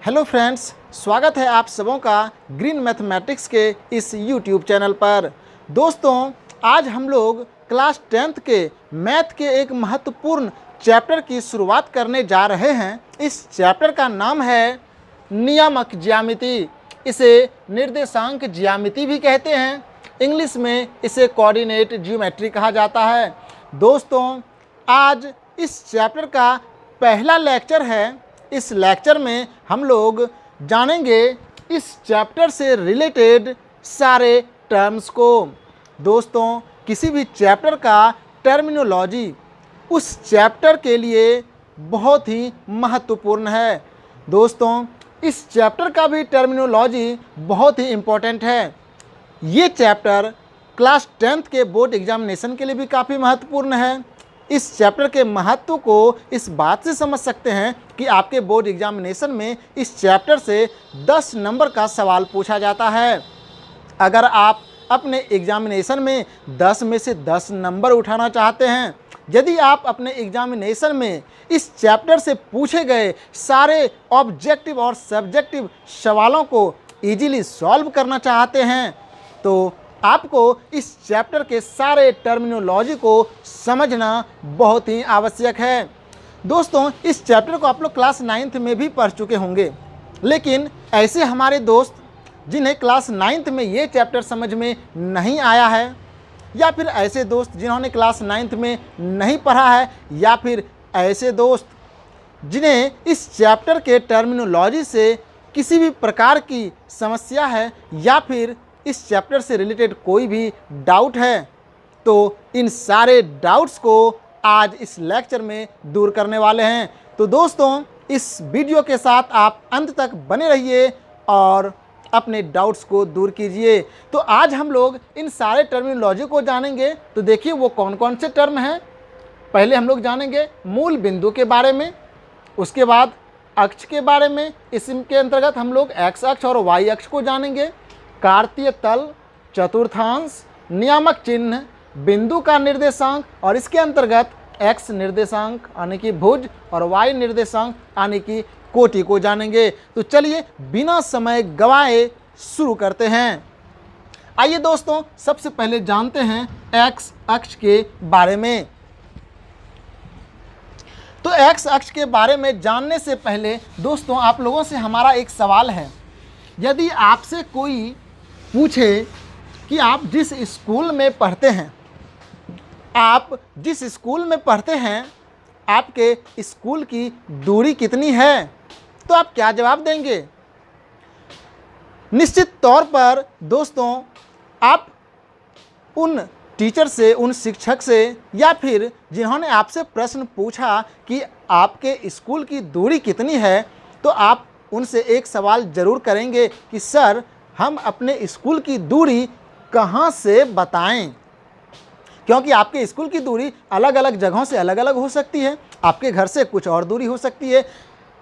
Hello friends, स्वागत है आप सबों का ग्रीन मैथमेटिक्स के इस यूट्यूब चैनल पर। दोस्तों, आज हम लोग क्लास 10th के मैथ के एक महत्वपूर्ण चैप्टर की शुरुआत करने जा रहे हैं। इस चैप्टर का नाम है नियामक ज्यामिति। इसे निर्देशांक ज्यामिति भी कहते हैं। इंग्लिश में इसे कोऑर्डिनेट ज्योमेट्री कहा जाता है। दोस्तों, आज इस चैप्टर का पहला लेक्चर है। इस लेक्चर में हम लोग जानेंगे इस चैप्टर से रिलेटेड सारे टर्म्स को। दोस्तों, किसी भी चैप्टर का टर्मिनोलॉजी उस चैप्टर के लिए बहुत ही महत्वपूर्ण है। दोस्तों, इस चैप्टर का भी टर्मिनोलॉजी बहुत ही इम्पोर्टेंट है। ये चैप्टर क्लास 10th के बोर्ड एग्जामिनेशन के लिए भी काफ़ी महत्वपूर्ण है। इस चैप्टर के महत्व को इस बात से समझ सकते हैं कि आपके बोर्ड एग्जामिनेशन में इस चैप्टर से 10 नंबर का सवाल पूछा जाता है। अगर आप अपने एग्जामिनेशन में 10 में से 10 नंबर उठाना चाहते हैं, यदि आप अपने एग्जामिनेशन में इस चैप्टर से पूछे गए सारे ऑब्जेक्टिव और सब्जेक्टिव सवालों को ईजिली सॉल्व करना चाहते हैं, तो आपको इस चैप्टर के सारे टर्मिनोलॉजी को समझना बहुत ही आवश्यक है। दोस्तों, इस चैप्टर को आप लोग क्लास 9th में भी पढ़ चुके होंगे, लेकिन ऐसे हमारे दोस्त जिन्हें क्लास 9th में ये चैप्टर समझ में नहीं आया है, या फिर ऐसे दोस्त जिन्होंने क्लास 9th में नहीं पढ़ा है, या फिर ऐसे दोस्त जिन्हें इस चैप्टर के टर्मिनोलॉजी से किसी भी प्रकार की समस्या है, या फिर इस चैप्टर से रिलेटेड कोई भी डाउट है, तो इन सारे डाउट्स को आज इस लेक्चर में दूर करने वाले हैं। तो दोस्तों, इस वीडियो के साथ आप अंत तक बने रहिए और अपने डाउट्स को दूर कीजिए। तो आज हम लोग इन सारे टर्मिनोलॉजी को जानेंगे। तो देखिए वो कौन कौन से टर्म हैं। पहले हम लोग जानेंगे मूल बिंदु के बारे में, उसके बाद अक्ष के बारे में। इसके अंतर्गत हम लोग एक्स अक्ष और वाई अक्ष को जानेंगे। कार्तीय तल, चतुर्थांश, नियामक चिन्ह, बिंदु का निर्देशांक, और इसके अंतर्गत एक्स निर्देशांक यानी कि भुज और वाई निर्देशांक यानी कि कोटि को जानेंगे। तो चलिए बिना समय गवाए शुरू करते हैं। आइए दोस्तों, सबसे पहले जानते हैं एक्स अक्ष के बारे में। तो एक्स अक्ष के बारे में जानने से पहले दोस्तों, आप लोगों से हमारा एक सवाल है। यदि आपसे कोई पूछे कि आप जिस स्कूल में पढ़ते हैं, आपके स्कूल की दूरी कितनी है, तो आप क्या जवाब देंगे? निश्चित तौर पर दोस्तों, आप उन टीचर से, उन शिक्षक से, या फिर जिन्होंने आपसे प्रश्न पूछा कि आपके स्कूल की दूरी कितनी है, तो आप उनसे एक सवाल ज़रूर करेंगे कि सर, हम अपने स्कूल की दूरी कहाँ से बताएं? क्योंकि आपके स्कूल की दूरी अलग अलग जगहों से अलग अलग हो सकती है। आपके घर से कुछ और दूरी हो सकती है,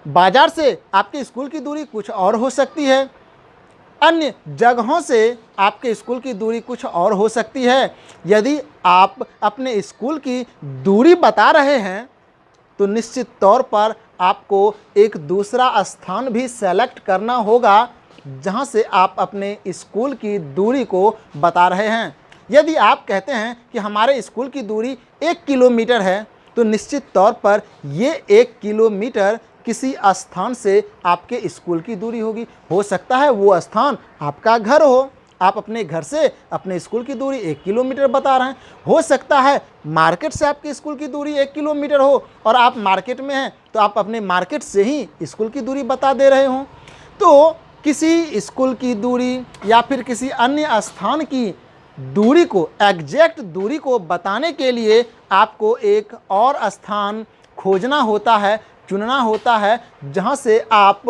बाज़ार से आपके स्कूल की दूरी कुछ और हो सकती है, अन्य जगहों से आपके स्कूल की दूरी कुछ और हो सकती है। यदि आप अपने स्कूल की दूरी बता रहे हैं, तो निश्चित तौर पर आपको एक दूसरा स्थान भी सेलेक्ट करना होगा जहां से आप अपने स्कूल की दूरी को बता रहे हैं। यदि आप कहते हैं कि हमारे स्कूल की दूरी 1 किलोमीटर है, तो निश्चित तौर पर ये 1 किलोमीटर किसी स्थान से आपके स्कूल की दूरी होगी। हो सकता है वो स्थान आपका घर हो, आप अपने घर से अपने स्कूल की दूरी 1 किलोमीटर बता रहे हैं। हो सकता है मार्केट से आपके स्कूल की दूरी 1 किलोमीटर हो, और आप मार्केट में हैं तो आप अपने मार्केट से ही स्कूल की दूरी बता दे रहे हों। तो किसी स्कूल की दूरी या फिर किसी अन्य स्थान की दूरी को, एग्जैक्ट दूरी को बताने के लिए आपको एक और स्थान खोजना होता है, चुनना होता है, जहां से आप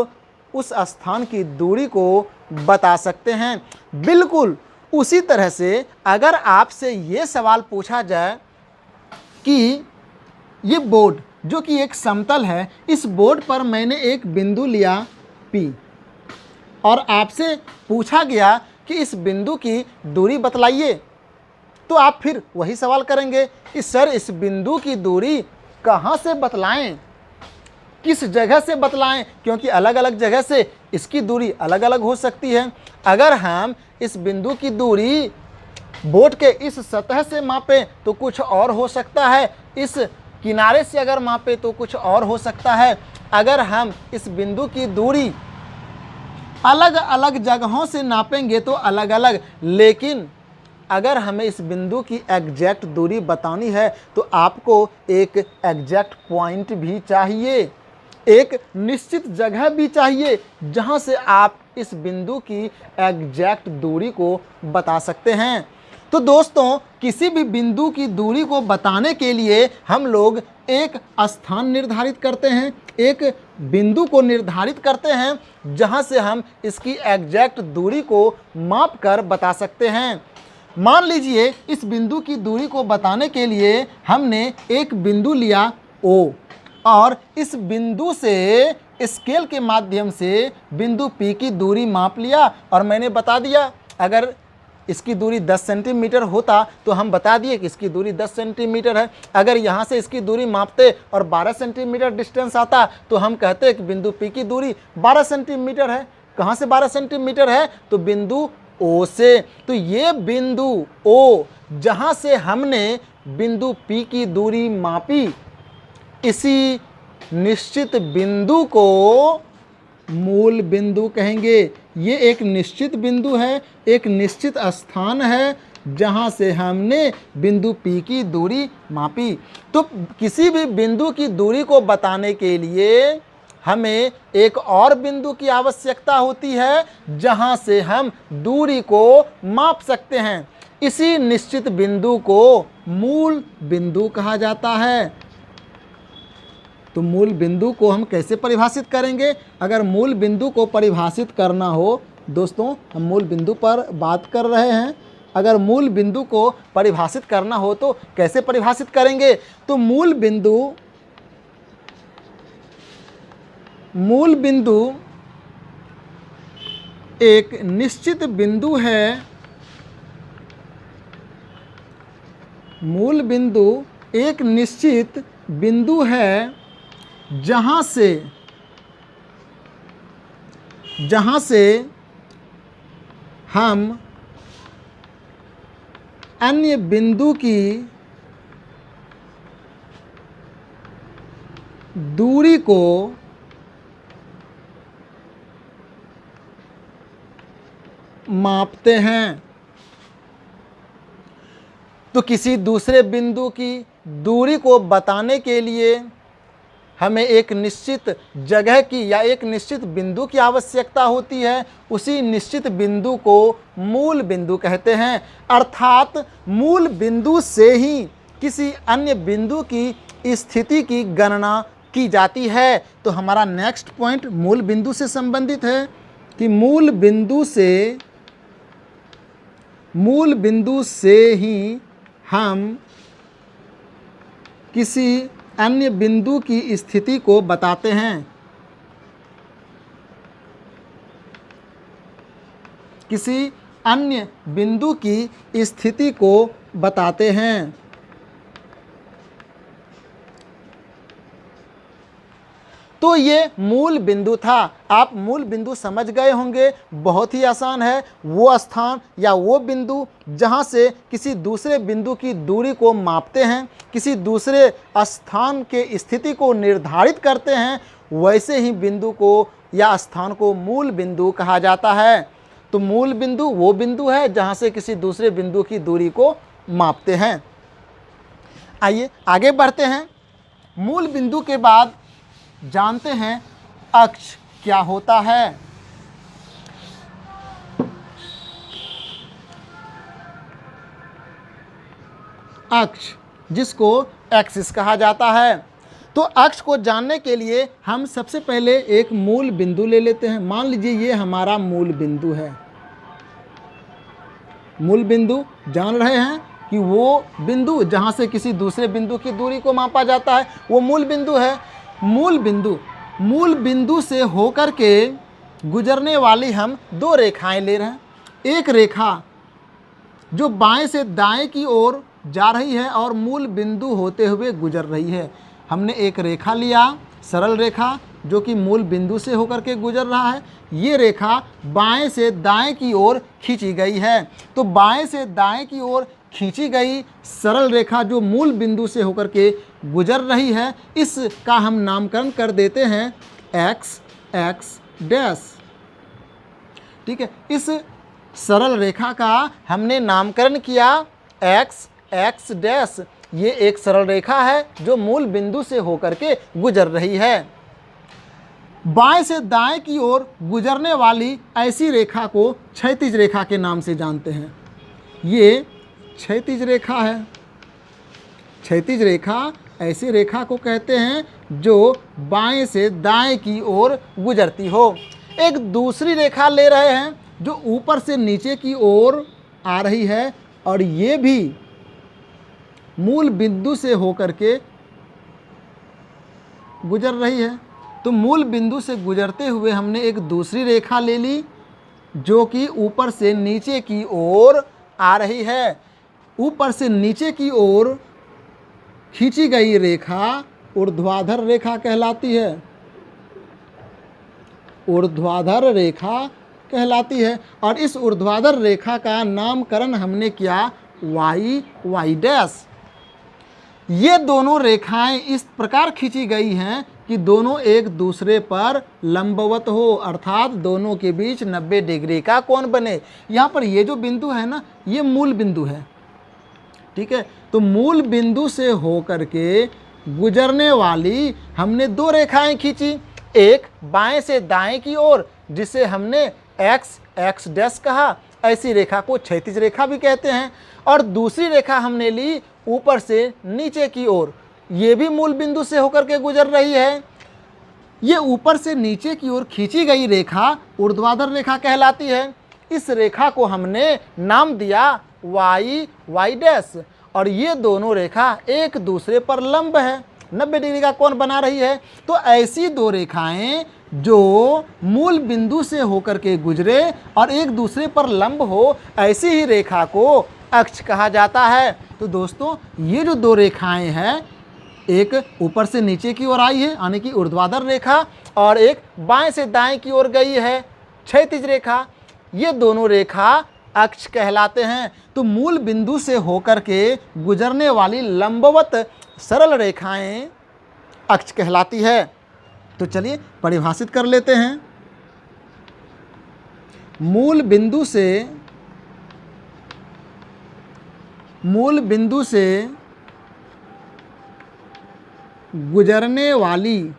उस स्थान की दूरी को बता सकते हैं। बिल्कुल उसी तरह से अगर आपसे ये सवाल पूछा जाए कि ये बोर्ड जो कि एक समतल है, इस बोर्ड पर मैंने एक बिंदु लिया P, और आपसे पूछा गया कि इस बिंदु की दूरी बतलाइए, तो आप फिर वही सवाल करेंगे कि सर, इस बिंदु की दूरी कहाँ से बतलाएं? किस जगह से बतलाएं, क्योंकि अलग अलग जगह से इसकी दूरी अलग अलग हो सकती है। अगर हम इस बिंदु की दूरी बोट के इस सतह से मापें तो कुछ और हो सकता है, इस किनारे से अगर मापें तो कुछ और हो सकता है। अगर हम इस बिंदु की दूरी अलग अलग जगहों से नापेंगे तो अलग अलग, लेकिन अगर हमें इस बिंदु की एग्जैक्ट दूरी बतानी है तो आपको एक एग्जैक्ट पॉइंट भी चाहिए, एक निश्चित जगह भी चाहिए जहां से आप इस बिंदु की एग्जैक्ट दूरी को बता सकते हैं। तो दोस्तों, किसी भी बिंदु की दूरी को बताने के लिए हम लोग एक स्थान निर्धारित करते हैं, एक बिंदु को निर्धारित करते हैं जहां से हम इसकी एग्जैक्ट दूरी को माप कर बता सकते हैं। मान लीजिए इस बिंदु की दूरी को बताने के लिए हमने एक बिंदु लिया O और इस बिंदु से स्केल के माध्यम से बिंदु P की दूरी माप लिया और मैंने बता दिया। अगर इसकी दूरी 10 सेंटीमीटर होता तो हम बता दिए कि इसकी दूरी 10 सेंटीमीटर है। अगर यहाँ से इसकी दूरी मापते और 12 सेंटीमीटर डिस्टेंस आता तो हम कहते कि बिंदु P की दूरी 12 सेंटीमीटर है। कहाँ से 12 सेंटीमीटर है? तो बिंदु O से। तो ये बिंदु O जहाँ से हमने बिंदु P की दूरी मापी, इसी निश्चित बिंदु को मूल बिंदु कहेंगे। ये एक निश्चित बिंदु है, एक निश्चित स्थान है जहाँ से हमने बिंदु P की दूरी मापी। तो किसी भी बिंदु की दूरी को बताने के लिए हमें एक और बिंदु की आवश्यकता होती है जहाँ से हम दूरी को माप सकते हैं। इसी निश्चित बिंदु को मूल बिंदु कहा जाता है। तो मूल बिंदु को हम कैसे परिभाषित करेंगे? अगर मूल बिंदु को परिभाषित करना हो, दोस्तों हम मूल बिंदु पर बात कर रहे हैं, अगर मूल बिंदु को परिभाषित करना हो तो कैसे परिभाषित करेंगे? तो मूल बिंदु एक निश्चित बिंदु है, मूल बिंदु एक निश्चित बिंदु है जहाँ से हम अन्य बिंदु की दूरी को मापते हैं। तो किसी दूसरे बिंदु की दूरी को बताने के लिए हमें एक निश्चित जगह की या एक निश्चित बिंदु की आवश्यकता होती है। उसी निश्चित बिंदु को मूल बिंदु कहते हैं। अर्थात मूल बिंदु से ही किसी अन्य बिंदु की स्थिति की गणना की जाती है। तो हमारा नेक्स्ट पॉइंट मूल बिंदु से संबंधित है कि मूल बिंदु से ही हम किसी अन्य बिंदु की स्थिति को बताते हैं। किसी अन्य बिंदु की स्थिति को बताते हैं। तो ये मूल बिंदु था। आप मूल बिंदु समझ गए होंगे, बहुत ही आसान है। वो स्थान या वो बिंदु जहाँ से किसी दूसरे बिंदु की दूरी को मापते हैं, किसी दूसरे स्थान के स्थिति को निर्धारित करते हैं, वैसे ही बिंदु को या स्थान को मूल बिंदु कहा जाता है। तो मूल बिंदु वो बिंदु है जहाँ से किसी दूसरे बिंदु की दूरी को मापते हैं। आइए आगे बढ़ते हैं। मूल बिंदु के बाद जानते हैं अक्ष क्या होता है। अक्ष जिसको एक्सिस कहा जाता है। तो अक्ष को जानने के लिए हम सबसे पहले एक मूल बिंदु ले लेते हैं। मान लीजिए ये हमारा मूल बिंदु है। मूल बिंदु जान रहे हैं कि वो बिंदु जहाँ से किसी दूसरे बिंदु की दूरी को मापा जाता है, वो मूल बिंदु है। मूल बिंदु से होकर के गुजरने वाली हम दो रेखाएं ले रहे हैं। एक रेखा जो बाएं से दाएं की ओर जा रही है और मूल बिंदु होते हुए गुजर रही है। हमने एक रेखा लिया, सरल रेखा जो कि मूल बिंदु से होकर के गुजर रहा है। ये रेखा बाएं से दाएं की ओर खींची गई है। तो बाएं से दाएं की ओर खींची गई सरल रेखा जो मूल बिंदु से होकर के गुजर रही है, इसका हम नामकरण कर देते हैं एक्स एक्स डैश। ठीक है, इस सरल रेखा का हमने नामकरण किया एक्स एक्स डैश। ये एक सरल रेखा है जो मूल बिंदु से होकर के गुजर रही है। बाएं से दाएं की ओर गुजरने वाली ऐसी रेखा को क्षैतिज रेखा के नाम से जानते हैं। ये क्षैतिज रेखा है। क्षैतिज रेखा ऐसी रेखा को कहते हैं जो बाएं से दाएं की ओर गुजरती हो। एक दूसरी रेखा ले रहे हैं जो ऊपर से नीचे की ओर आ रही है और ये भी मूल बिंदु से होकर के गुजर रही है। तो मूल बिंदु से गुजरते हुए हमने एक दूसरी रेखा ले ली जो कि ऊपर से नीचे की ओर आ रही है। ऊपर से नीचे की ओर खींची गई रेखा ऊर्ध्वाधर रेखा कहलाती है। ऊर्ध्वाधर रेखा कहलाती है और इस ऊर्ध्वाधर रेखा का नामकरण हमने किया वाई वाई डैश। ये दोनों रेखाएं इस प्रकार खींची गई हैं कि दोनों एक दूसरे पर लंबवत हो, अर्थात दोनों के बीच 90 डिग्री का कोण बने। यहाँ पर ये जो बिंदु है ना, ये मूल बिंदु है। ठीक है, तो मूल बिंदु से होकर के गुजरने वाली हमने दो रेखाएं खींची, एक बाएं से दाएं की ओर जिसे हमने एक्स एक्स डैश कहा, ऐसी रेखा को क्षैतिज रेखा भी कहते हैं, और दूसरी रेखा हमने ली ऊपर से नीचे की ओर, ये भी मूल बिंदु से होकर के गुजर रही है। ये ऊपर से नीचे की ओर खींची गई रेखा ऊर्ध्वाधर रेखा कहलाती है। इस रेखा को हमने नाम दिया वाई वाई डैश और ये दोनों रेखा एक दूसरे पर लंब है, 90 डिग्री का कोण बना रही है। तो ऐसी दो रेखाएं जो मूल बिंदु से होकर के गुजरे और एक दूसरे पर लंब हो, ऐसी ही रेखा को अक्ष कहा जाता है। तो दोस्तों, ये जो दो रेखाएं हैं, एक ऊपर से नीचे की ओर आई है यानी कि ऊर्ध्वाधर रेखा, और एक बाएं से दाएं की ओर गई है क्षैतिज रेखा, ये दोनों रेखा अक्ष कहलाते हैं। तो मूल बिंदु से होकर के गुजरने वाली लंबवत सरल रेखाएं अक्ष कहलाती है। तो चलिए परिभाषित कर लेते हैं। मूल बिंदु से गुजरने वाली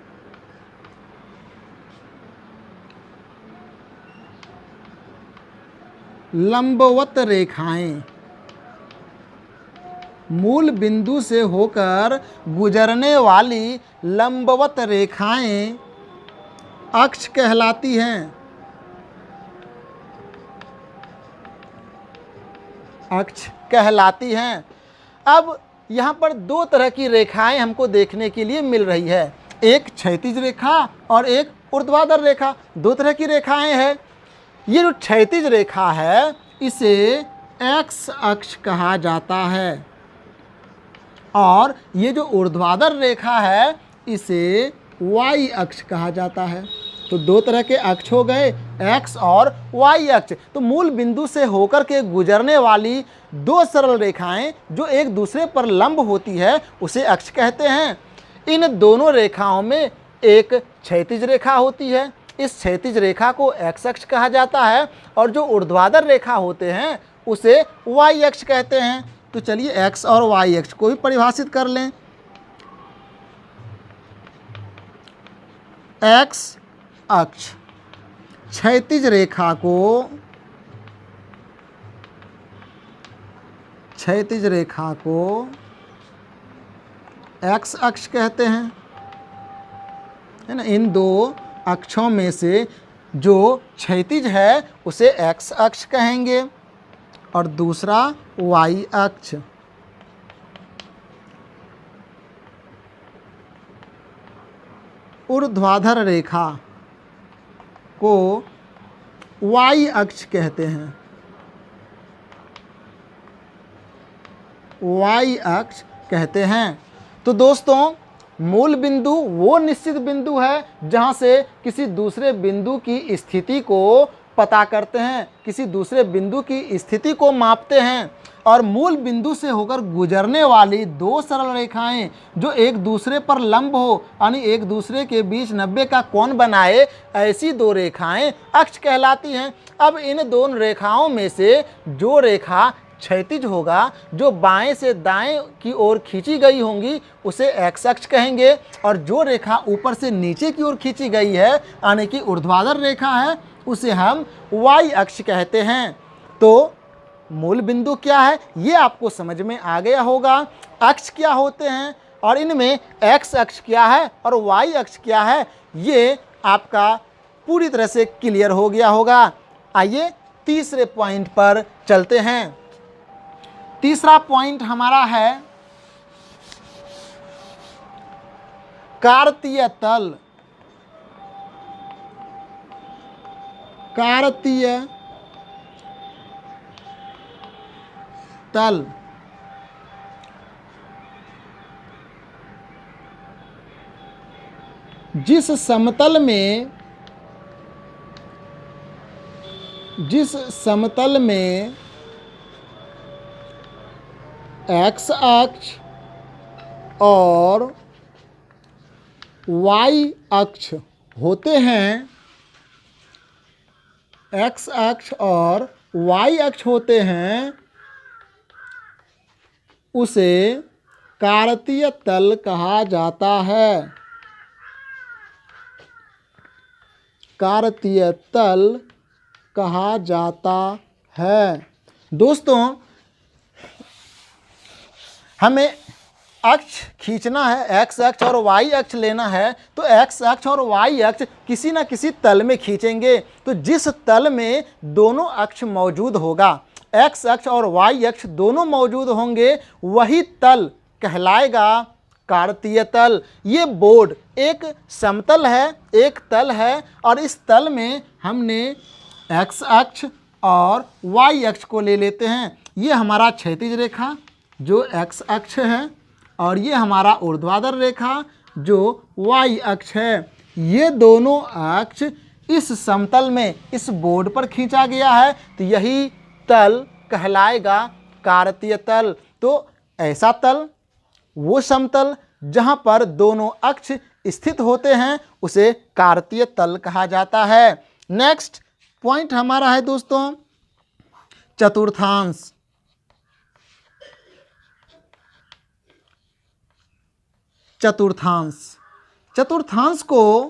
लंबवत रेखाएं, मूल बिंदु से होकर गुजरने वाली लंबवत रेखाएं अक्ष कहलाती हैं। अक्ष कहलाती हैं। अब यहाँ पर दो तरह की रेखाएं हमको देखने के लिए मिल रही है, एक क्षैतिज रेखा और एक ऊर्ध्वाधर रेखा। दो तरह की रेखाएं हैं। ये जो क्षैतिज रेखा है इसे एक्स अक्ष कहा जाता है और ये जो ऊर्ध्वाधर रेखा है इसे वाई अक्ष कहा जाता है। तो दो तरह के अक्ष हो गए, एक्स और वाई अक्ष। तो मूल बिंदु से होकर के गुजरने वाली दो सरल रेखाएं जो एक दूसरे पर लंब होती है उसे अक्ष कहते हैं। इन दोनों रेखाओं में एक क्षैतिज रेखा होती है, इस क्षैतिज रेखा को एक्स अक्ष कहा जाता है, और जो ऊर्ध्वाधर रेखा होते हैं उसे वाई अक्ष कहते हैं। तो चलिए एक्स और वाई अक्ष को भी परिभाषित कर लें। एक्स अक्ष क्षैतिज रेखा को एक्स अक्ष कहते हैं, है ना। इन दो अक्षों में से जो क्षैतिज है उसे एक्स अक्ष कहेंगे और दूसरा वाई अक्ष। ऊर्ध्वाधर रेखा को वाई अक्ष कहते हैं, वाई अक्ष कहते हैं। तो दोस्तों, मूल बिंदु वो निश्चित बिंदु है जहाँ से किसी दूसरे बिंदु की स्थिति को पता करते हैं, किसी दूसरे बिंदु की स्थिति को मापते हैं। और मूल बिंदु से होकर गुजरने वाली दो सरल रेखाएं जो एक दूसरे पर लंब हो, यानी एक दूसरे के बीच 90 का कोण बनाए, ऐसी दो रेखाएं अक्ष कहलाती हैं। अब इन दोनों रेखाओं में से जो रेखा क्षैतिज होगा, जो बाएं से दाएं की ओर खींची गई होंगी, उसे एक्स अक्ष कहेंगे। और जो रेखा ऊपर से नीचे की ओर खींची गई है, यानी कि ऊर्ध्वाधर रेखा है, उसे हम वाई अक्ष कहते हैं। तो मूल बिंदु क्या है ये आपको समझ में आ गया होगा। अक्ष क्या होते हैं और इनमें एक्स अक्ष क्या है और वाई अक्ष क्या है, ये आपका पूरी तरह से क्लियर हो गया होगा। आइए तीसरे पॉइंट पर चलते हैं। तीसरा पॉइंट हमारा है कार्तीय तल। कार्तीय तल जिस समतल में एक्स अक्ष और वाई अक्ष होते हैं, एक्स अक्ष और वाई अक्ष होते हैं, उसे कार्तीय तल कहा जाता है। कार्तीय तल कहा जाता है। दोस्तों, हमें अक्ष खींचना है, एक्स अक्ष और वाई अक्ष लेना है, तो एक्स अक्ष और वाई अक्ष किसी न किसी तल में खींचेंगे। तो जिस तल में दोनों अक्ष मौजूद होगा, एक्स अक्ष और वाई अक्ष दोनों मौजूद होंगे, वही तल कहलाएगा कार्तीय तल। ये बोर्ड एक समतल है, एक तल है, और इस तल में हमने एक्स अक्ष और वाई अक्ष को ले लेते हैं। ये हमारा क्षैतिज रेखा जो एक्स अक्ष है, और ये हमारा ऊर्ध्वाधर रेखा जो वाई अक्ष है। ये दोनों अक्ष इस समतल में, इस बोर्ड पर खींचा गया है, तो यही तल कहलाएगा कार्तीय तल। तो ऐसा तल, वो समतल जहाँ पर दोनों अक्ष स्थित होते हैं, उसे कार्तीय तल कहा जाता है। नेक्स्ट पॉइंट हमारा है दोस्तों चतुर्थांश। चतुर्थांश, चतुर्थांश को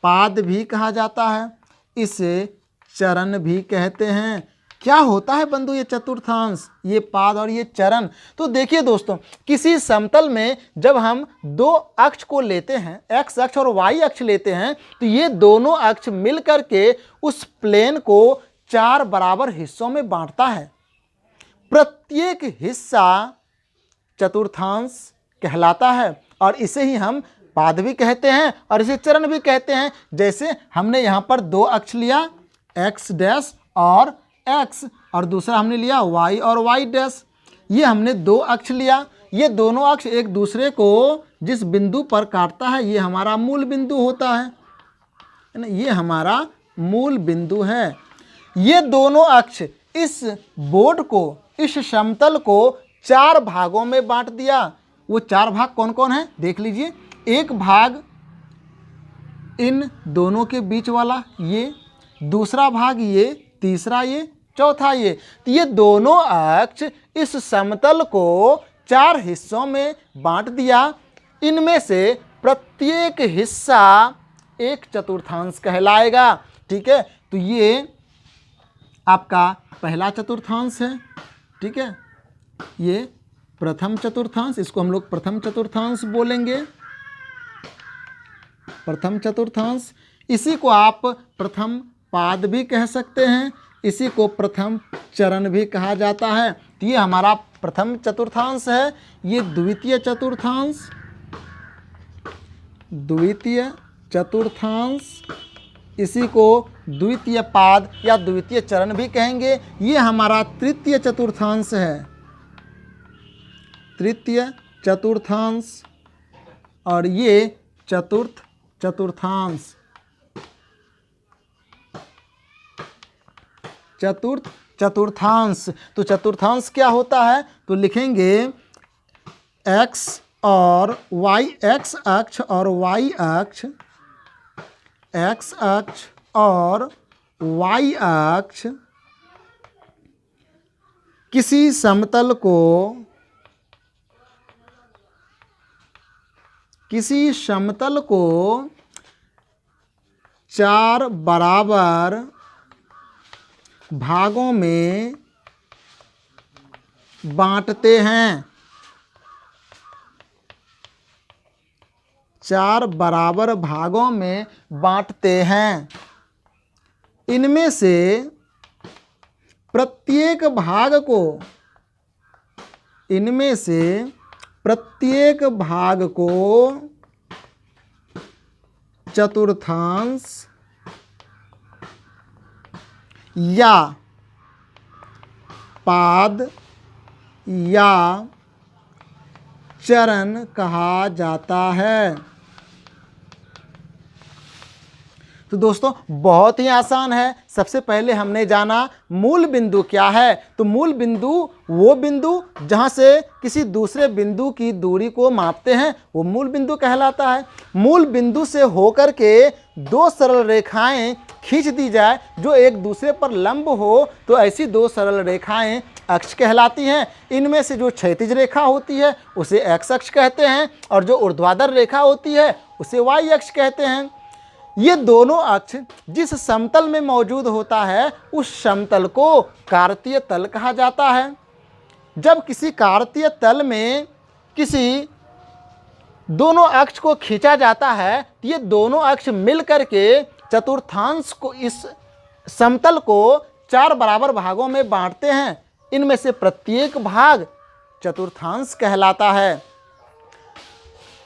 पाद भी कहा जाता है, इसे चरण भी कहते हैं। क्या होता है बंधु ये चतुर्थांश, ये पाद और ये चरण? तो देखिए दोस्तों, किसी समतल में जब हम दो अक्ष को लेते हैं, एक्स अक्ष और वाई अक्ष लेते हैं, तो ये दोनों अक्ष मिलकर के उस प्लेन को 4 बराबर हिस्सों में बांटता है। प्रत्येक हिस्सा चतुर्थांश कहलाता है, और इसे ही हम पाद भी कहते हैं और इसे चरण भी कहते हैं। जैसे हमने यहाँ पर दो अक्ष लिया, एक्स डैश और एक्स, और दूसरा हमने लिया वाई और वाई डैश। ये हमने दो अक्ष लिया, ये दोनों अक्ष एक दूसरे को जिस बिंदु पर काटता है, ये हमारा मूल बिंदु होता है ना, ये हमारा मूल बिंदु है। ये दोनों अक्ष इस बोर्ड को, इस समतल को 4 भागों में बांट दिया। वो 4 भाग कौन कौन है देख लीजिए। एक भाग इन दोनों के बीच वाला ये, दूसरा भाग ये, तीसरा ये, चौथा ये। तो ये दोनों अक्ष इस समतल को 4 हिस्सों में बांट दिया। इनमें से प्रत्येक हिस्सा एक चतुर्थांश कहलाएगा। ठीक है, तो ये आपका पहला चतुर्थांश है। ठीक है, ये प्रथम चतुर्थांश, इसको हम लोग प्रथम चतुर्थांश बोलेंगे, प्रथम चतुर्थांश। इसी को आप प्रथम पाद भी कह सकते हैं, इसी को प्रथम चरण भी कहा जाता है। तो ये हमारा प्रथम चतुर्थांश है। ये द्वितीय चतुर्थांश, द्वितीय चतुर्थांश, इसी को द्वितीय पाद या द्वितीय चरण भी कहेंगे। ये हमारा तृतीय चतुर्थांश है, तृतीय चतुर्थांश। और ये चतुर्थांश। चतुर्थांश, तो चतुर्थांश क्या होता है? तो लिखेंगे x और y, x अक्ष और y अक्ष, x अक्ष और y अक्ष किसी समतल को 4 बराबर भागों में बांटते हैं। 4 बराबर भागों में बांटते हैं। इनमें से प्रत्येक भाग को चतुर्थांश या पाद या चरण कहा जाता है। तो दोस्तों बहुत ही आसान है। सबसे पहले हमने जाना मूल बिंदु क्या है। तो मूल बिंदु वो बिंदु जहाँ से किसी दूसरे बिंदु की दूरी को मापते हैं, वो मूल बिंदु कहलाता है। मूल बिंदु से होकर के 2 सरल रेखाएं खींच दी जाए जो एक दूसरे पर लंब हो, तो ऐसी 2 सरल रेखाएं अक्ष कहलाती हैं। इनमें से जो क्षैतिज रेखा होती है उसे x अक्ष कहते हैं, और जो ऊर्ध्वाधर रेखा होती है उसे y अक्ष कहते हैं। ये दोनों अक्ष जिस समतल में मौजूद होता है उस समतल को कार्तीय तल कहा जाता है। जब किसी कार्तीय तल में किसी दोनों अक्ष को खींचा जाता है, तो ये दोनों अक्ष मिल करके चतुर्थांश को, इस समतल को 4 बराबर भागों में बांटते हैं। इनमें से प्रत्येक भाग चतुर्थांश कहलाता है।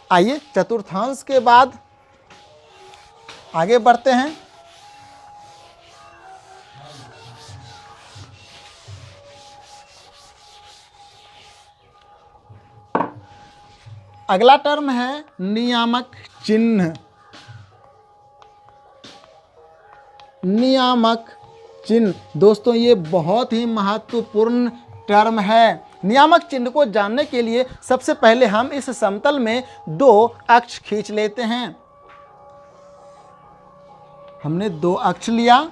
आइए चतुर्थांश के बाद आगे बढ़ते हैं। अगला टर्म है नियामक चिन्ह। नियामक चिन्ह दोस्तों ये बहुत ही महत्वपूर्ण टर्म है। नियामक चिन्ह को जानने के लिए सबसे पहले हम इस समतल में 2 अक्ष खींच लेते हैं। हमने 2 अक्ष लिया।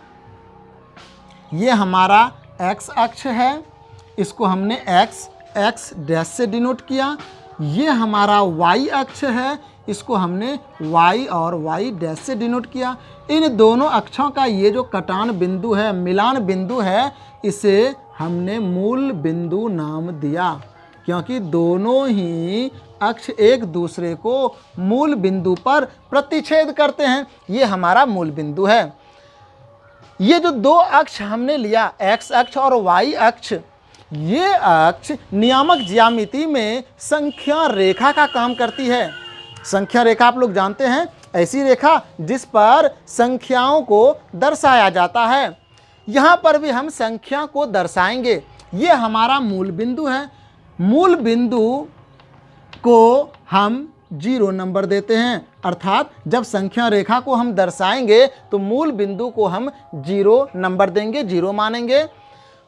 ये हमारा x अक्ष है, इसको हमने x डैश से डिनोट किया। ये हमारा y अक्ष है, इसको हमने y और y डैश से डिनोट किया। इन दोनों अक्षों का ये जो कटान बिंदु है, मिलान बिंदु है, इसे हमने मूल बिंदु नाम दिया, क्योंकि दोनों ही अक्ष एक दूसरे को मूल बिंदु पर प्रतिच्छेद करते हैं। ये हमारा मूल बिंदु है। ये जो 2 अक्ष हमने लिया, x अक्ष और y अक्ष, ये अक्ष नियामक ज्यामिति में संख्या रेखा का काम करती है। संख्या रेखा आप लोग जानते हैं, ऐसी रेखा जिस पर संख्याओं को दर्शाया जाता है। यहाँ पर भी हम संख्या को दर्शाएंगे। ये हमारा मूल बिंदु है। मूल बिंदु को हम 0 नंबर देते हैं, अर्थात जब संख्या रेखा को हम दर्शाएंगे तो मूल बिंदु को हम 0 नंबर देंगे, 0 मानेंगे।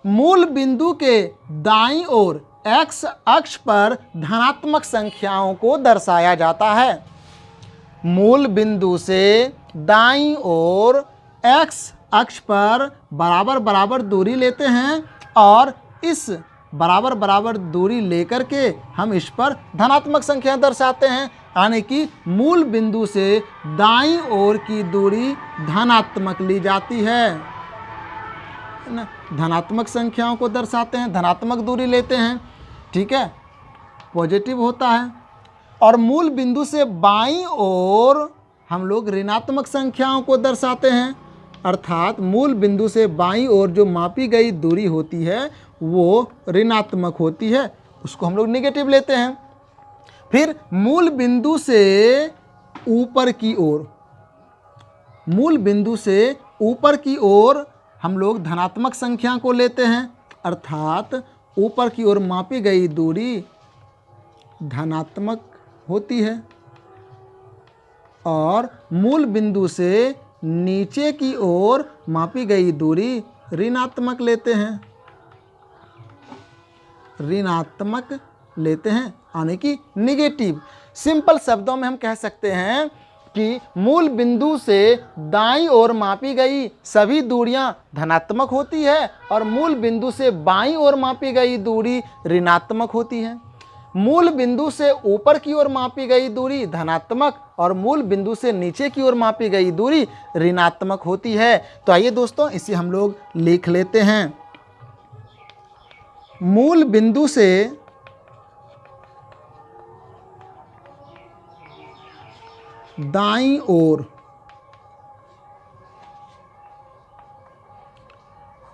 मूल बिंदु के दाईं ओर x अक्ष पर धनात्मक संख्याओं को दर्शाया जाता है। मूल बिंदु से दाईं ओर x अक्ष पर बराबर बराबर दूरी लेते हैं और इस बराबर बराबर दूरी लेकर के हम इस पर धनात्मक संख्या दर्शाते हैं, यानी कि मूल बिंदु से दाईं ओर की दूरी धनात्मक ली जाती है ना। धनात्मक संख्याओं को दर्शाते हैं, धनात्मक दूरी लेते हैं, ठीक है, पॉजिटिव होता है। और मूल बिंदु से बाईं ओर हम लोग ऋणात्मक संख्याओं को दर्शाते हैं, अर्थात मूल बिंदु से बाईं ओर जो मापी गई दूरी होती है वो ऋणात्मक होती है, उसको हम लोग नेगेटिव लेते हैं। फिर मूल बिंदु से ऊपर की ओर, मूल बिंदु से ऊपर की ओर हम लोग धनात्मक संख्या को लेते हैं, अर्थात ऊपर की ओर मापी गई दूरी धनात्मक होती है। और मूल बिंदु से नीचे की ओर मापी गई दूरी ऋणात्मक लेते हैं, ऋणात्मक लेते हैं यानी कि निगेटिव। सिंपल शब्दों में हम कह सकते हैं कि मूल बिंदु से दाईं ओर मापी गई सभी दूरियां धनात्मक होती है और मूल बिंदु से बाईं ओर मापी गई दूरी ऋणात्मक होती है। मूल बिंदु से ऊपर की ओर मापी गई दूरी धनात्मक और मूल बिंदु से नीचे की ओर मापी गई दूरी ऋणात्मक होती है। तो आइए दोस्तों इसे हम लोग लिख लेते हैं। मूल बिंदु से दाईं ओर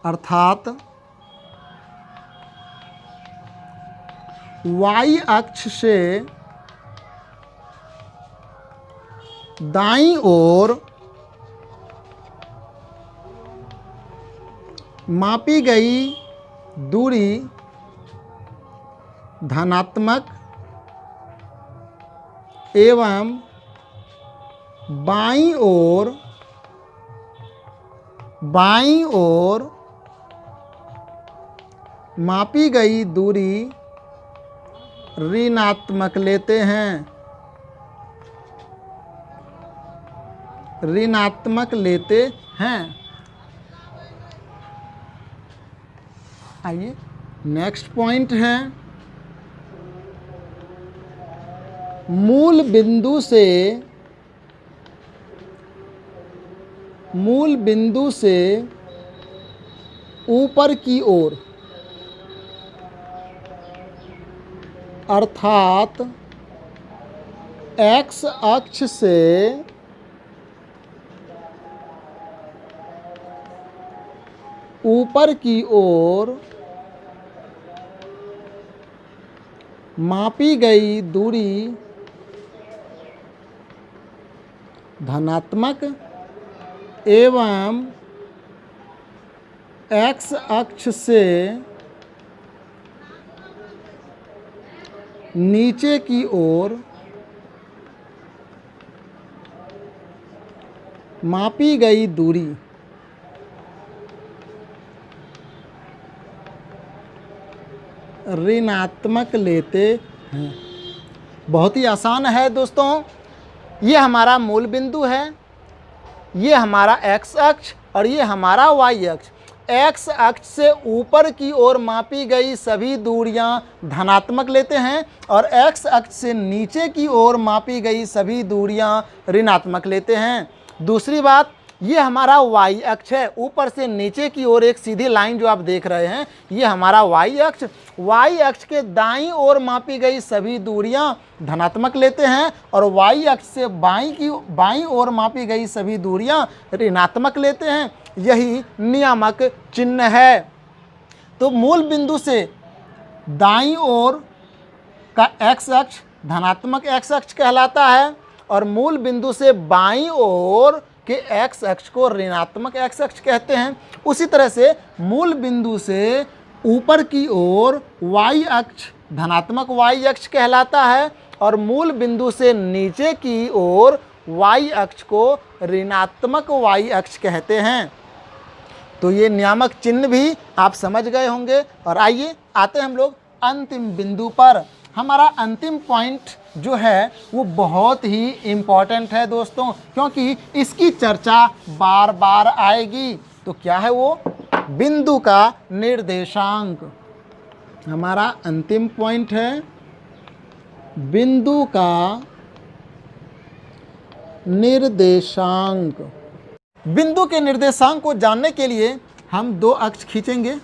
अर्थात y अक्ष से दाईं ओर मापी गई दूरी धनात्मक एवं बाईं ओर मापी गई दूरी ऋणात्मक लेते हैं, ऋणात्मक लेते हैं। आइए नेक्स्ट पॉइंट है, मूल बिंदु से ऊपर की ओर अर्थात x अक्ष से ऊपर की ओर मापी गई दूरी धनात्मक एवं x अक्ष से नीचे की ओर मापी गई दूरी ऋणात्मक लेते हैं। बहुत ही आसान है दोस्तों। ये हमारा मूल बिंदु है, ये हमारा x अक्ष और ये हमारा y अक्ष। x अक्ष से ऊपर की ओर मापी गई सभी दूरियां धनात्मक लेते हैं और x अक्ष से नीचे की ओर मापी गई सभी दूरियां ऋणात्मक लेते हैं। दूसरी बात, ये हमारा y अक्ष है, ऊपर से नीचे की ओर एक सीधी लाइन जो आप देख रहे हैं, ये हमारा y अक्ष। y अक्ष के दाईं ओर मापी गई सभी दूरियां धनात्मक लेते हैं और y अक्ष से बाईं ओर मापी गई सभी दूरियां ऋणात्मक लेते हैं। यही नियामक चिन्ह है। तो मूल बिंदु से दाईं ओर का x अक्ष धनात्मक x अक्ष कहलाता है और मूल बिंदु से बाईं ओर के x अक्ष को ऋणात्मक x अक्ष कहते हैं। उसी तरह से मूल बिंदु से ऊपर की ओर y अक्ष धनात्मक y अक्ष कहलाता है और मूल बिंदु से नीचे की ओर y अक्ष को ऋणात्मक y अक्ष कहते हैं। तो ये नियामक चिन्ह भी आप समझ गए होंगे। और आइए आते हैं हम लोग अंतिम बिंदु पर। हमारा अंतिम पॉइंट जो है वो बहुत ही इम्पॉर्टेंट है दोस्तों, क्योंकि इसकी चर्चा बार बार आएगी। तो क्या है वो? बिंदु का निर्देशांक। हमारा अंतिम पॉइंट है बिंदु का निर्देशांक। बिंदु के निर्देशांक को जानने के लिए हम दो अक्ष खींचेंगे।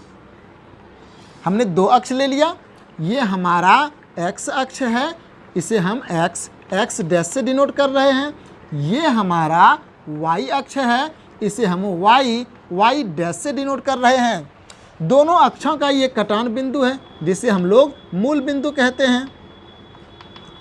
हमने दो अक्ष ले लिया, ये हमारा x अक्ष है, इसे हम x डैश से डिनोट कर रहे हैं। ये हमारा y अक्ष है, इसे हम y डैश से डिनोट कर रहे हैं। दोनों अक्षों का ये कटान बिंदु है जिसे हम लोग मूल बिंदु कहते हैं।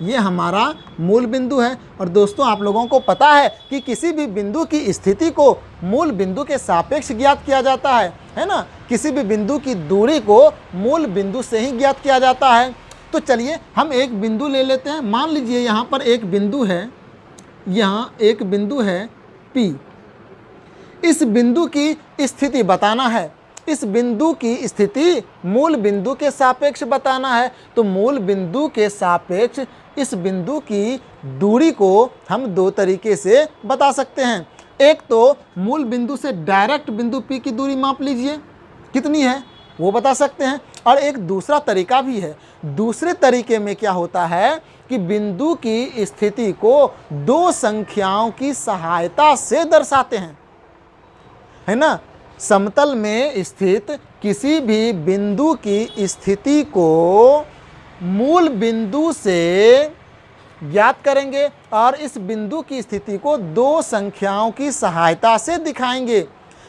ये हमारा मूल बिंदु है। और दोस्तों आप लोगों को पता है कि किसी भी बिंदु की स्थिति को मूल बिंदु के सापेक्ष ज्ञात किया जाता है ना। किसी भी बिंदु की दूरी को मूल बिंदु से ही ज्ञात किया जाता है। तो चलिए हम एक बिंदु ले लेते हैं। मान लीजिए यहाँ पर एक बिंदु है, यहाँ एक बिंदु है P। इस बिंदु की स्थिति बताना है। इस बिंदु की स्थिति मूल बिंदु के सापेक्ष बताना है। तो मूल बिंदु के सापेक्ष इस बिंदु की दूरी को हम दो तरीके से बता सकते हैं। एक तो मूल बिंदु से डायरेक्ट बिंदु P की दूरी माप लीजिए, कितनी है वो बता सकते हैं। और एक दूसरा तरीका भी है। दूसरे तरीके में क्या होता है कि बिंदु की स्थिति को दो संख्याओं की सहायता से दर्शाते हैं, है ना। समतल में स्थित किसी भी बिंदु की स्थिति को मूल बिंदु से ज्ञात करेंगे और इस बिंदु की स्थिति को दो संख्याओं की सहायता से दिखाएंगे।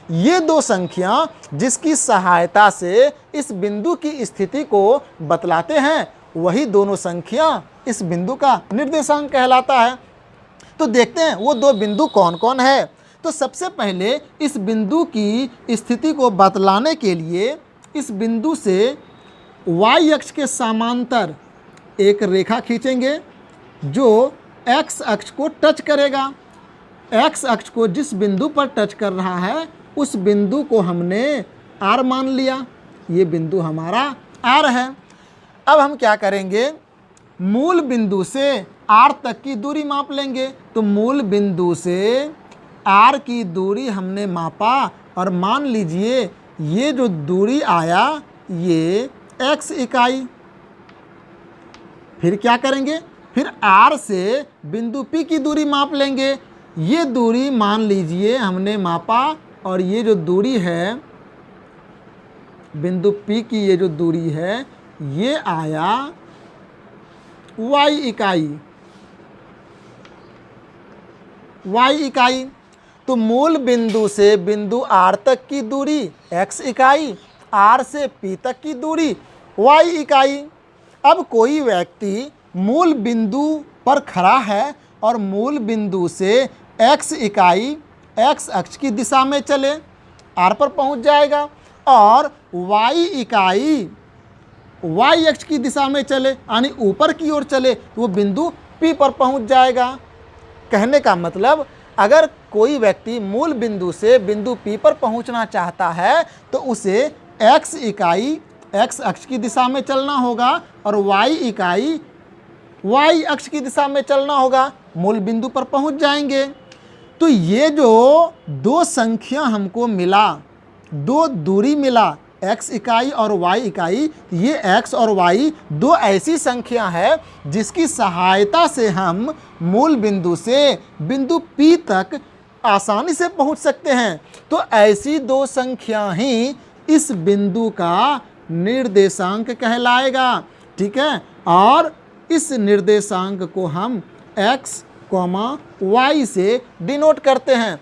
ये दो संख्या जिसकी सहायता से इस बिंदु की स्थिति को बतलाते हैं, वही दोनों संख्या इस बिंदु का निर्देशांक कहलाता है। तो देखते हैं वो दो बिंदु कौन कौन है। तो सबसे पहले इस बिंदु की स्थिति को बतलाने के लिए इस बिंदु से y अक्ष के समांतर एक रेखा खींचेंगे जो x अक्ष को टच करेगा। x अक्ष को जिस बिंदु पर टच कर रहा है उस बिंदु को हमने R मान लिया। ये बिंदु हमारा R है। अब हम क्या करेंगे, मूल बिंदु से R तक की दूरी माप लेंगे। तो मूल बिंदु से R की दूरी हमने मापा और मान लीजिए ये जो दूरी आया ये x इकाई। फिर क्या करेंगे, फिर R से बिंदु P की दूरी माप लेंगे। ये दूरी मान लीजिए हमने मापा और ये जो दूरी है बिंदु P की, ये जो दूरी है ये आया y इकाई। तो मूल बिंदु से बिंदु R तक की दूरी x इकाई, R से P तक की दूरी y इकाई। अब कोई व्यक्ति मूल बिंदु पर खड़ा है और मूल बिंदु से x इकाई x अक्ष की दिशा में चले, R पर पहुंच जाएगा, और y इकाई y अक्ष की दिशा में चले यानी ऊपर की ओर चले तो वो बिंदु P पर पहुंच जाएगा। कहने का मतलब अगर कोई व्यक्ति मूल बिंदु से बिंदु P पर पहुंचना चाहता है तो उसे x इकाई x अक्ष की दिशा में चलना होगा और y इकाई y अक्ष की दिशा में चलना होगा, मूल बिंदु पर पहुंच जाएंगे। तो ये जो दो संख्या हमको मिला, दो दूरी मिला x इकाई और y इकाई, ये x और y दो ऐसी संख्या है जिसकी सहायता से हम मूल बिंदु से बिंदु P तक आसानी से पहुंच सकते हैं। तो ऐसी दो संख्या ही इस बिंदु का निर्देशांक कहलाएगा, ठीक है। और इस निर्देशांक को हम x, y से डिनोट करते हैं।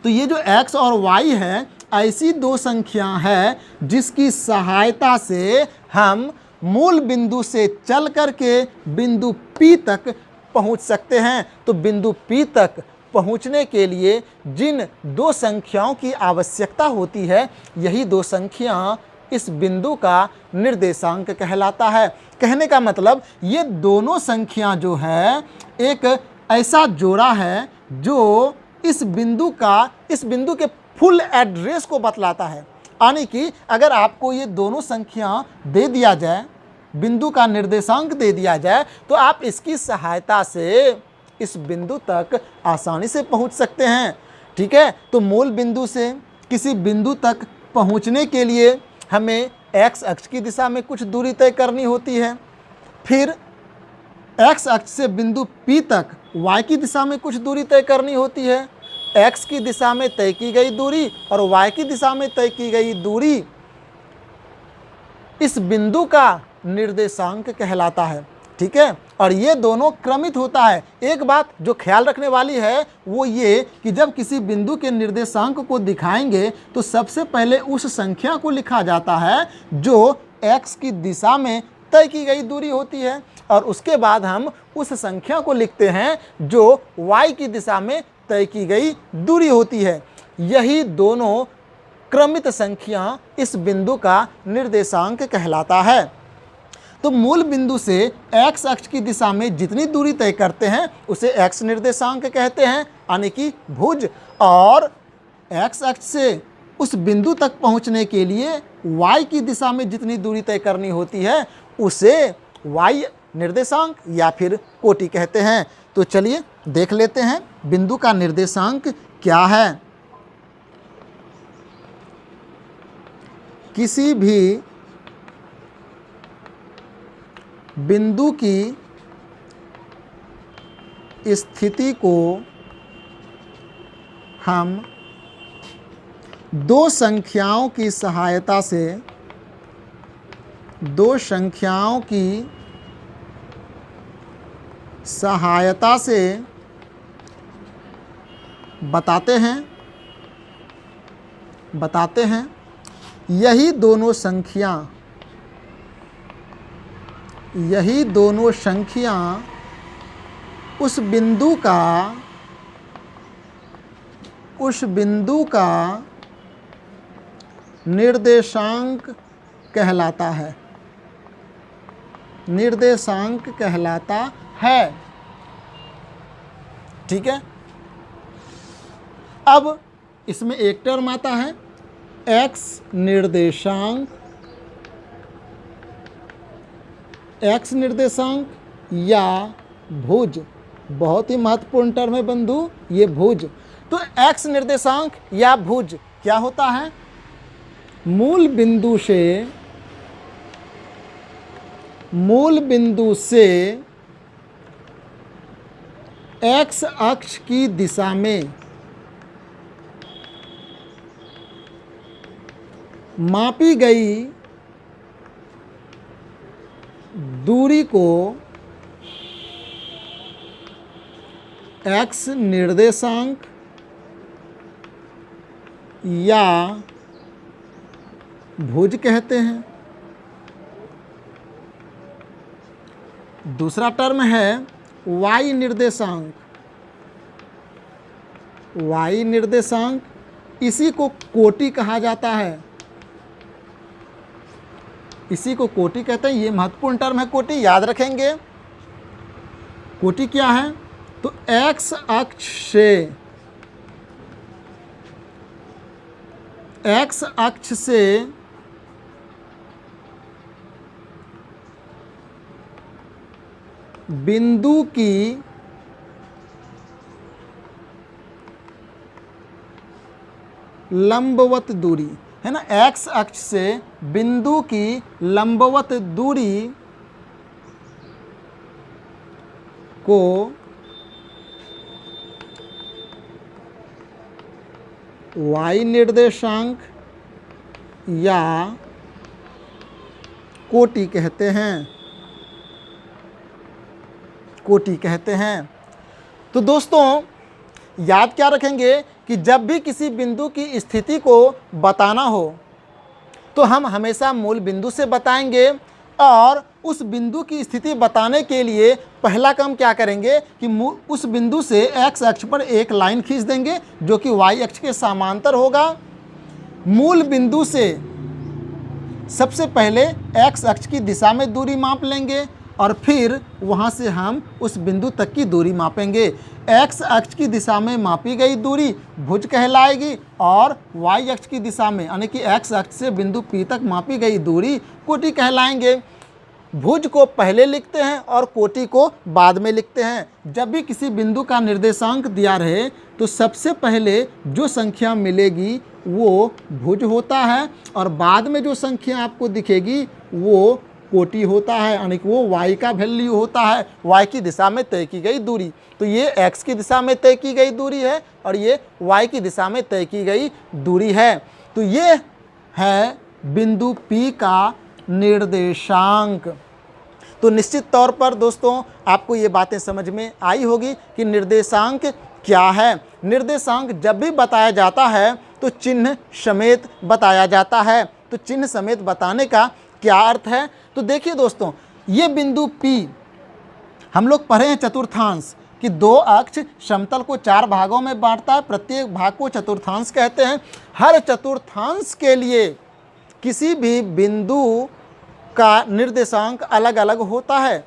तो ये जो x और y है ऐसी दो संख्या है जिसकी सहायता से हम मूल बिंदु से चल करके बिंदु P तक पहुंच सकते हैं। तो बिंदु P तक पहुंचने के लिए जिन दो संख्याओं की आवश्यकता होती है, यही दो संख्या इस बिंदु का निर्देशांक कहलाता है। कहने का मतलब ये दोनों संख्या जो है एक ऐसा जोड़ा है जो इस बिंदु के फुल एड्रेस को बतलाता है। यानी कि अगर आपको ये दोनों संख्या दे दिया जाए, बिंदु का निर्देशांक दे दिया जाए, तो आप इसकी सहायता से इस बिंदु तक आसानी से पहुंच सकते हैं, ठीक है। तो मूल बिंदु से किसी बिंदु तक पहुंचने के लिए हमें x अक्ष की दिशा में कुछ दूरी तय करनी होती है, फिर x अक्ष से बिंदु P तक y की दिशा में कुछ दूरी तय करनी होती है। x की दिशा में तय की गई दूरी और y की दिशा में तय की गई दूरी इस बिंदु का निर्देशांक कहलाता है, ठीक है। और ये दोनों क्रमित होता है। एक बात जो ख्याल रखने वाली है वो ये कि जब किसी बिंदु के निर्देशांक को दिखाएंगे तो सबसे पहले उस संख्या को लिखा जाता है जो x की दिशा में तय की गई दूरी होती है, और उसके बाद हम उस संख्या को लिखते हैं जो y की दिशा में तय की गई दूरी होती है। यही दोनों क्रमित संख्या इस बिंदु का निर्देशांक कहलाता है। तो मूल बिंदु से x अक्ष की दिशा में जितनी दूरी तय करते हैं उसे x निर्देशांक कहते हैं, यानी कि भुज। और x अक्ष से उस बिंदु तक पहुंचने के लिए y की दिशा में जितनी दूरी तय करनी होती है उसे y निर्देशांक या फिर कोटि कहते हैं। तो चलिए देख लेते हैं बिंदु का निर्देशांक क्या है। किसी भी बिंदु की स्थिति को हम दो संख्याओं की सहायता से बताते हैं। यही दोनों संख्या उस बिंदु का निर्देशांक कहलाता है। ठीक है। अब इसमें एक टर्म आता है x निर्देशांक या भुज। बहुत ही महत्वपूर्ण टर्म है बंधु ये भुज। तो x निर्देशांक या भुज क्या होता है? मूल बिंदु से x अक्ष की दिशा में मापी गई दूरी को x निर्देशांक या भुज कहते हैं। दूसरा टर्म है y निर्देशांक। इसी को कोटि कहा जाता है। इसी को कोटि कहते हैं। ये महत्वपूर्ण टर्म है कोटि, याद रखेंगे। कोटि क्या है? तो x अक्ष से बिंदु की लंबवत दूरी है ना, x अक्ष से बिंदु की लंबवत दूरी को y निर्देशांक या कोटि कहते हैं। तो दोस्तों याद क्या रखेंगे कि जब भी किसी बिंदु की स्थिति को बताना हो तो हम हमेशा मूल बिंदु से बताएंगे, और उस बिंदु की स्थिति बताने के लिए पहला काम क्या करेंगे कि उस बिंदु से x अक्ष पर एक लाइन खींच देंगे जो कि y अक्ष के समांतर होगा। मूल बिंदु से सबसे पहले x अक्ष की दिशा में दूरी माप लेंगे और फिर वहाँ से हम उस बिंदु तक की दूरी मापेंगे। x अक्ष की दिशा में मापी गई दूरी भुज कहलाएगी और y अक्ष की दिशा में यानी कि x अक्ष से बिंदु P तक मापी गई दूरी कोटि कहलाएंगे। भुज को पहले लिखते हैं और कोटि को बाद में लिखते हैं। जब भी किसी बिंदु का निर्देशांक दिया रहे तो सबसे पहले जो संख्या मिलेगी वो भुज होता है और बाद में जो संख्या आपको दिखेगी वो कोटि होता है, यानी कि वो y का वैल्यू होता है, y की दिशा में तय की गई दूरी। तो ये x की दिशा में तय की गई दूरी है और ये y की दिशा में तय की गई दूरी है। तो ये है बिंदु P का निर्देशांक। तो निश्चित तौर पर दोस्तों आपको ये बातें समझ में आई होगी कि निर्देशांक क्या है। निर्देशांक जब भी बताया जाता है तो चिन्ह समेत बताया जाता है। तो चिन्ह समेत बताने का क्या अर्थ है? तो देखिए दोस्तों, ये बिंदु P हम लोग पढ़े हैं चतुर्थांश कि दो अक्ष समतल को 4 भागों में बांटता है, प्रत्येक भाग को चतुर्थांश कहते हैं। हर चतुर्थांश के लिए किसी भी बिंदु का निर्देशांक अलग अलग होता है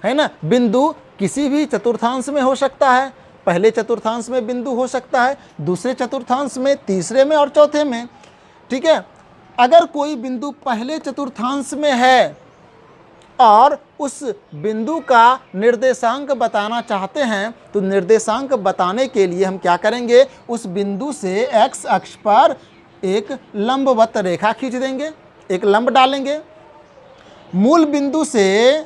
ना। बिंदु किसी भी चतुर्थांश में हो सकता है, पहले चतुर्थांश में बिंदु हो सकता है, दूसरे चतुर्थांश में, तीसरे में और चौथे में, ठीक है। अगर कोई बिंदु पहले चतुर्थांश में है और उस बिंदु का निर्देशांक बताना चाहते हैं, तो निर्देशांक बताने के लिए हम क्या करेंगे, उस बिंदु से x अक्ष पर एक लंबवत रेखा खींच देंगे, एक लंब डालेंगे। मूल बिंदु से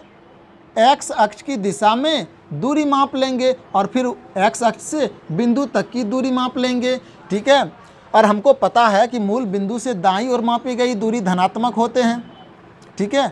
x अक्ष की दिशा में दूरी माप लेंगे और फिर x अक्ष से बिंदु तक की दूरी माप लेंगे, ठीक है। और हमको पता है कि मूल बिंदु से दाईं ओर मापी गई दूरी धनात्मक होते हैं, ठीक है।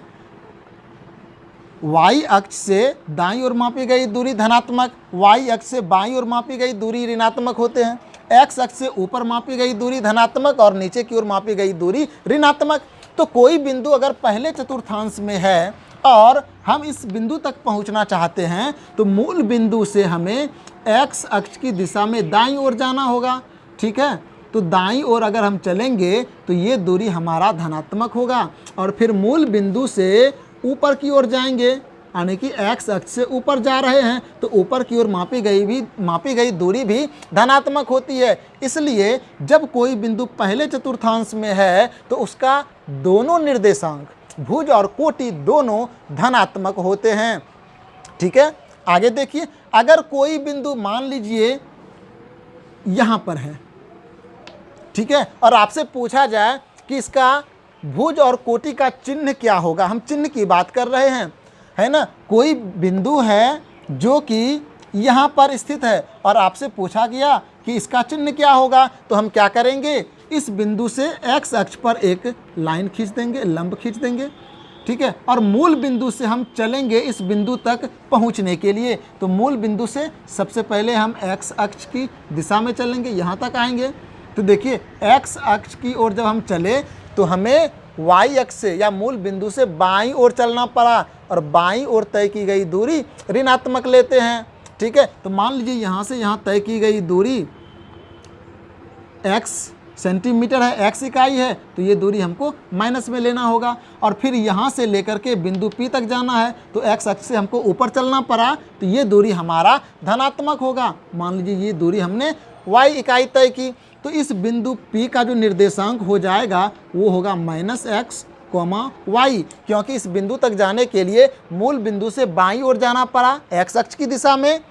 y अक्ष से दाईं ओर मापी गई दूरी धनात्मक, y अक्ष से बाईं ओर मापी गई दूरी ऋणात्मक होते हैं। x अक्ष से ऊपर मापी गई दूरी धनात्मक और नीचे की ओर मापी गई दूरी ऋणात्मक। तो कोई बिंदु अगर पहले चतुर्थांश में है और हम इस बिंदु तक पहुंचना चाहते हैं, तो मूल बिंदु से हमें x अक्ष की दिशा में दाईं ओर जाना होगा, ठीक है। तो दाईं ओर अगर हम चलेंगे तो ये दूरी हमारा धनात्मक होगा और फिर मूल बिंदु से ऊपर की ओर जाएंगे, यानी कि x अक्ष से ऊपर जा रहे हैं तो ऊपर की ओर मापी गई दूरी भी धनात्मक होती है। इसलिए जब कोई बिंदु पहले चतुर्थांश में है तो उसका दोनों निर्देशांक, भुज और कोटि, दोनों धनात्मक होते हैं, ठीक है। आगे देखिए, अगर कोई बिंदु मान लीजिए यहाँ पर है, ठीक है, और आपसे पूछा जाए कि इसका भुज और कोटि का चिन्ह क्या होगा, हम चिन्ह की बात कर रहे हैं, है ना। कोई बिंदु है जो कि यहाँ पर स्थित है और आपसे पूछा गया कि इसका चिन्ह क्या होगा, तो हम क्या करेंगे, इस बिंदु से x अक्ष पर एक लाइन खींच देंगे, लंब खींच देंगे, ठीक है। और मूल बिंदु से हम चलेंगे इस बिंदु तक पहुँचने के लिए। तो मूल बिंदु से सबसे पहले हम x अक्ष की दिशा में चलेंगे, यहाँ तक आएंगे। तो देखिए, x अक्ष की ओर जब हम चले तो हमें y अक्ष से या मूल बिंदु से बाईं ओर चलना पड़ा और बाईं ओर तय की गई दूरी ऋणात्मक लेते हैं, ठीक है। तो मान लीजिए यहाँ से यहाँ तय की गई दूरी x सेंटीमीटर है, x इकाई है, तो ये दूरी हमको माइनस में लेना होगा। और फिर यहाँ से लेकर के बिंदु P तक जाना है तो x अक्ष से हमको ऊपर चलना पड़ा, तो ये दूरी हमारा धनात्मक होगा। मान लीजिए ये दूरी हमने y इकाई तय की, तो इस बिंदु P का जो निर्देशांक हो जाएगा वो होगा -x, y, क्योंकि इस बिंदु तक जाने के लिए मूल बिंदु से बाईं ओर जाना पड़ा, x अक्ष की दिशा में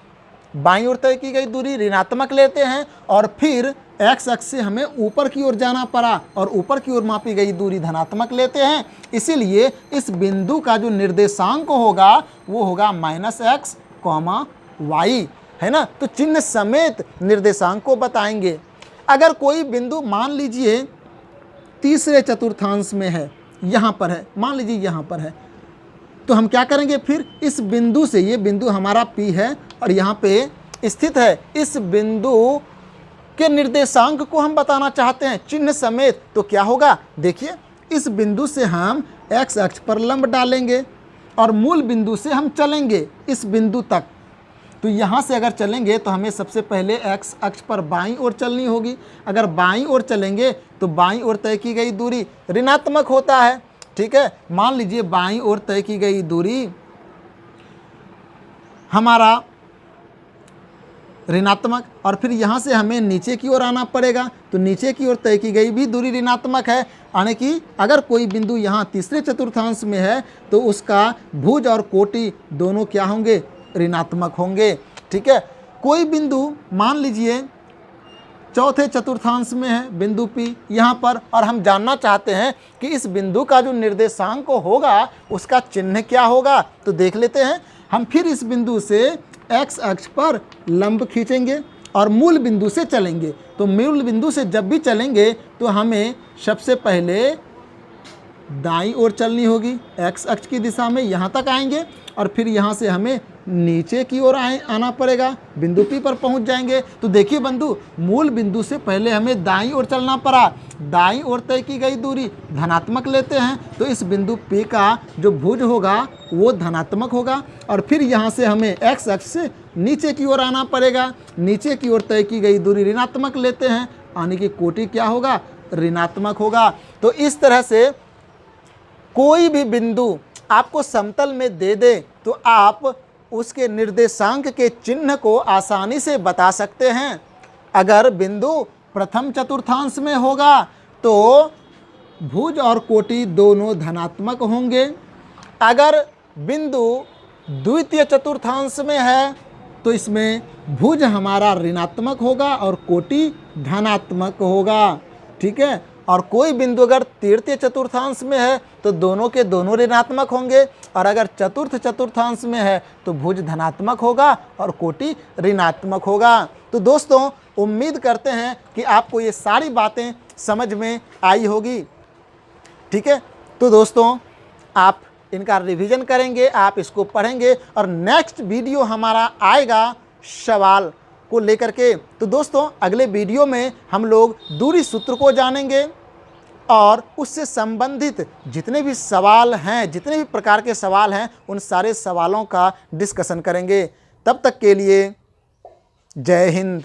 बाईं ओर तय की गई दूरी ऋणात्मक लेते हैं और फिर x अक्ष से हमें ऊपर की ओर जाना पड़ा और ऊपर की ओर मापी गई दूरी धनात्मक लेते हैं। इसीलिए इस बिंदु का जो निर्देशांक होगा वो होगा -x, y, है ना। तो चिन्ह समेत निर्देशांक को बताएंगे। अगर कोई बिंदु मान लीजिए तीसरे चतुर्थांश में है, यहाँ पर है, मान लीजिए यहाँ पर है, तो हम क्या करेंगे, फिर इस बिंदु से, ये बिंदु हमारा P है और यहाँ पे स्थित है, इस बिंदु के निर्देशांक को हम बताना चाहते हैं चिन्ह समेत। तो क्या होगा, देखिए, इस बिंदु से हम x अक्ष पर लंब डालेंगे और मूल बिंदु से हम चलेंगे इस बिंदु तक। तो यहाँ से अगर चलेंगे तो हमें सबसे पहले x अक्ष पर बाईं ओर चलनी होगी। अगर बाईं ओर चलेंगे तो बाईं ओर तय की गई दूरी ऋणात्मक होता है, ठीक है। मान लीजिए बाईं ओर तय की गई दूरी हमारा ऋणात्मक, और फिर यहाँ से हमें नीचे की ओर आना पड़ेगा, तो नीचे की ओर तय की गई भी दूरी ऋणात्मक है। यानी कि अगर कोई बिंदु यहाँ तीसरे चतुर्थांश में है तो उसका भुज और कोटि दोनों क्या होंगे, ऋणात्मक होंगे, ठीक है। कोई बिंदु मान लीजिए चौथे चतुर्थांश में है, बिंदु P यहाँ पर, और हम जानना चाहते हैं कि इस बिंदु का जो निर्देशांक होगा उसका चिन्ह क्या होगा। तो देख लेते हैं, हम फिर इस बिंदु से x अक्ष पर लंब खींचेंगे और मूल बिंदु से चलेंगे। तो मूल बिंदु से जब भी चलेंगे तो हमें सबसे पहले दाईं ओर चलनी होगी, x अक्ष की दिशा में यहाँ तक आएंगे और फिर यहाँ से हमें नीचे की ओर आना पड़ेगा, बिंदु P पर पहुँच जाएंगे। तो देखिए बंधु, मूल बिंदु से पहले हमें दाईं ओर चलना पड़ा, दाईं ओर तय की गई दूरी धनात्मक लेते हैं, तो इस बिंदु P का जो भुज होगा वो धनात्मक होगा। और फिर यहाँ से हमें x अक्ष से नीचे की ओर आना पड़ेगा, नीचे की ओर तय की गई दूरी ऋणात्मक लेते हैं, यानी कि कोटि क्या होगा, ऋणात्मक होगा। तो इस तरह से कोई भी बिंदु आपको समतल में दे दे तो आप उसके निर्देशांक के चिन्ह को आसानी से बता सकते हैं। अगर बिंदु प्रथम चतुर्थांश में होगा तो भुज और कोटि दोनों धनात्मक होंगे। अगर बिंदु द्वितीय चतुर्थांश में है तो इसमें भुज हमारा ऋणात्मक होगा और कोटि धनात्मक होगा। ठीक है। और कोई बिंदु अगर तृतीय चतुर्थांश में है तो दोनों के दोनों ऋणात्मक होंगे, और अगर चतुर्थ चतुर्थांश में है तो भुज धनात्मक होगा और कोटि ऋणात्मक होगा। तो दोस्तों, उम्मीद करते हैं कि आपको ये सारी बातें समझ में आई होगी। ठीक है। तो दोस्तों, आप इनका रिवीजन करेंगे, आप इसको पढ़ेंगे, और नेक्स्ट वीडियो हमारा आएगा सवाल को लेकर के। तो दोस्तों, अगले वीडियो में हम लोग दूरी सूत्र को जानेंगे और उससे संबंधित जितने भी सवाल हैं, जितने भी प्रकार के सवाल हैं, उन सारे सवालों का डिस्कशन करेंगे। तब तक के लिए जय हिंद।